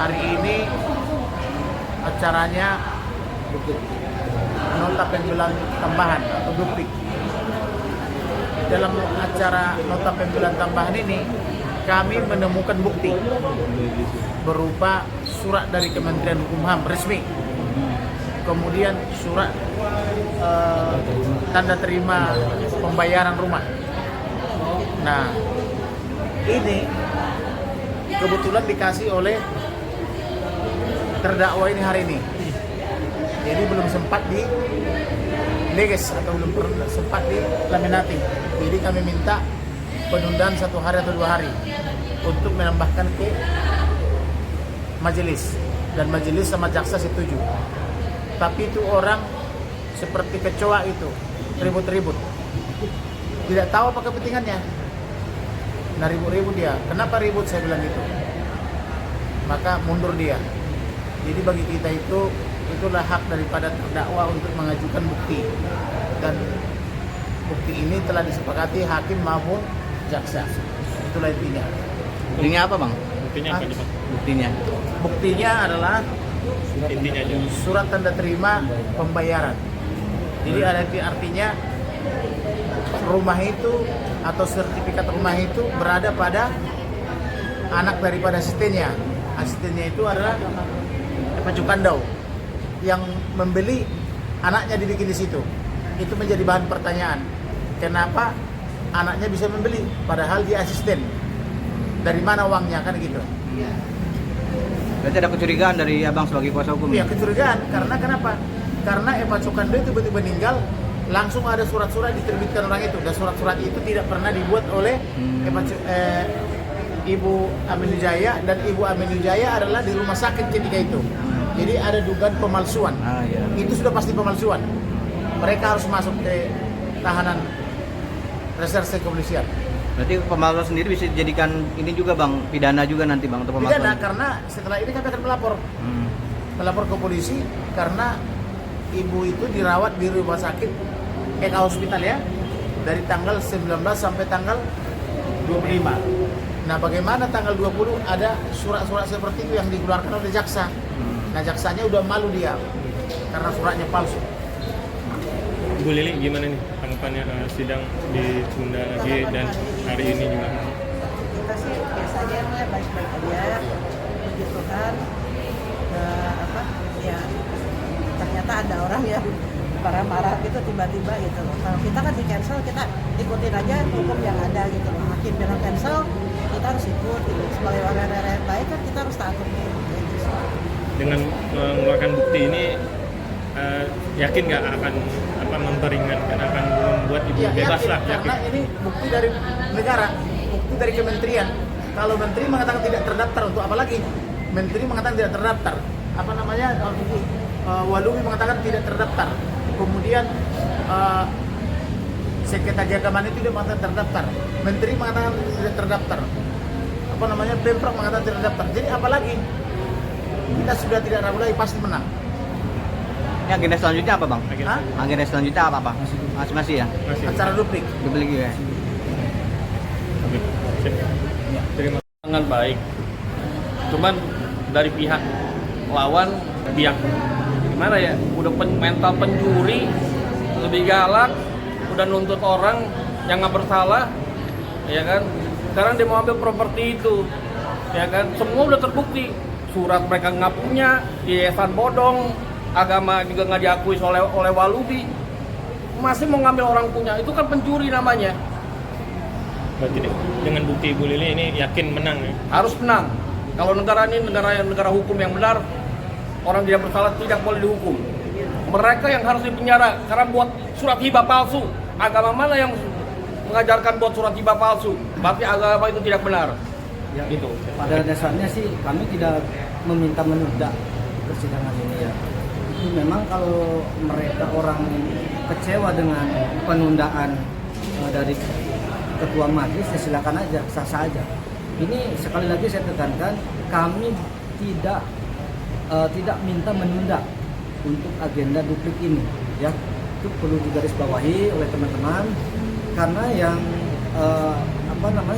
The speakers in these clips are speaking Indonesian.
hari ini acaranya nota pembelaan tambahan atau duplik. Dalam acara nota pembelaan tambahan ini kami menemukan bukti berupa surat dari Kementerian Hukum HAM resmi, kemudian surat tanda terima pembayaran rumah. Nah, ini kebetulan dikasih oleh terdakwa ini hari ini, jadi belum sempat di leges atau belum sempat di laminating. Jadi kami minta penundaan 1 hari atau 2 hari untuk menambahkan ke majelis, dan majelis sama jaksa setuju. Tapi itu orang seperti kecoa itu ribut-ribut, tidak tahu apa kepentingannya. Nah, ribut-ribut dia. Kenapa ribut, saya bilang gitu. Maka mundur dia. Jadi bagi kita itulah hak daripada terdakwa untuk mengajukan bukti, dan bukti ini telah disepakati hakim maupun jaksa. Itulah intinya. Buktinya apa, Bang? Buktinya apa nih, Pak? Buktinya adalah Intinya aja. surat tanda terima pembayaran. Jadi artinya rumah itu atau sertifikat rumah itu berada pada anak daripada asistennya. Asistennya itu adalah Pak Cukandau yang membeli, anaknya dibikin di situ. Itu menjadi bahan pertanyaan. Kenapa anaknya bisa membeli padahal dia asisten? Dari mana uangnya, kan gitu. Berarti ada kecurigaan dari Abang sebagai kuasa hukum? Iya, kecurigaan. Karena kenapa? Karena Pak Cukandau itu tiba-tiba meninggal, langsung ada surat-surat diterbitkan orang itu. Dan surat-surat itu tidak pernah dibuat oleh Ibu Aminujaya, dan Ibu Aminujaya adalah di rumah sakit ketika itu. Jadi ada dugaan pemalsuan. Iya. Itu sudah pasti pemalsuan. Mereka harus masuk ke tahanan reserse kepolisian. Berarti pemalsuan sendiri bisa dijadikan ini juga, Bang, pidana juga nanti, Bang, untuk pemalsuan? Pidana, karena setelah ini kami akan melapor ke polisi karena ibu itu dirawat di rumah sakit PK Hospital ya, dari tanggal 19 sampai tanggal 25. Nah, bagaimana tanggal 20 ada surat-surat seperti itu yang dikeluarkan oleh jaksa. Nah, jaksanya udah malu dia karena suratnya palsu. Ibu Lili, gimana nih tanggapannya sidang ditunda lagi dan hari ini juga? Kita sih biasa aja ya, baik-baik aja, puji Tuhan. Ya ternyata ada orang yang marah-marah gitu tiba-tiba gitu loh. Kalau kita kan di cancel, kita ikutin aja hukum yang ada gitu loh. Hakim bilang cancel, kita harus ikut gitu. Sebagai warga negara yang baik kan kita harus taat hukum. Gitu. Dengan mengeluarkan bukti ini, yakin nggak akan memperingatkan, akan membuat ibu bebas lah? Karena ini bukti dari negara, bukti dari kementerian. Kalau menteri mengatakan tidak terdaftar, untuk apa lagi? Menteri mengatakan tidak terdaftar. Apa namanya? Walumi mengatakan tidak terdaftar. Kemudian Sekretariat Keagamaan itu dia mengatakan terdaftar. Menteri mengatakan tidak terdaftar. Apa namanya? Pemprov mengatakan tidak terdaftar. Jadi apalagi? Kita sudah tidak ragu lagi, pasti menang. Ini agenda selanjutnya apa, Bang? Hah? Agenda selanjutnya apa? Masih ya? Masih. Acara duplik. Duplik ya? Oke. Sip. Terima kasih. Dengan baik, cuman dari pihak lawan, pihak gimana ya, udah mental pencuri, lebih galak, udah nuntut orang yang nggak bersalah, ya kan? Sekarang dia mau ambil properti itu, ya kan? Semua udah terbukti, surat mereka nggak punya, yayasan bodong, agama juga nggak diakui oleh Walubi, masih mau ngambil orang punya, itu kan pencuri namanya. Berarti dengan bukti Ibu Lili ini yakin menang ya? Harus menang. Kalau negara ini negara hukum yang benar, orang tidak bersalah tidak boleh dihukum. Mereka yang harus dipenjara karena buat surat hibah palsu. Agama mana yang mengajarkan buat surat hibah palsu? Berarti agama itu tidak benar. Ya, Gitu. pada dasarnya sih kami tidak meminta menunda persidangan ini ya. Itu memang kalau mereka orang kecewa dengan penundaan dari ketua majelis, ya silakan aja, sah-sah aja. Ini sekali lagi saya tekankan, kami tidak minta menunda untuk agenda duplik ini, ya. Itu perlu digarisbawahi oleh teman-teman, karena yang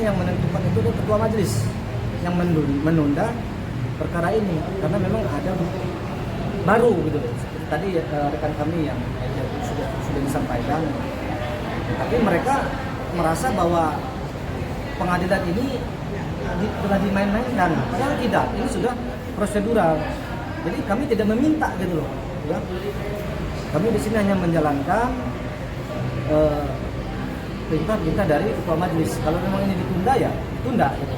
yang menentukan itu adalah ketua majelis, yang menunda perkara ini karena memang ada bukti baru gitu loh. Seperti tadi rekan kami yang sudah disampaikan. Tapi mereka merasa bahwa pengadilan ini telah dimain-mainkan, padahal tidak. Ini sudah prosedural. Jadi kami tidak meminta gitu loh. Ya. Kami di sini hanya menjalankan perintah dari ketua majelis. Kalau memang ini ditunda ya ditunda gitu.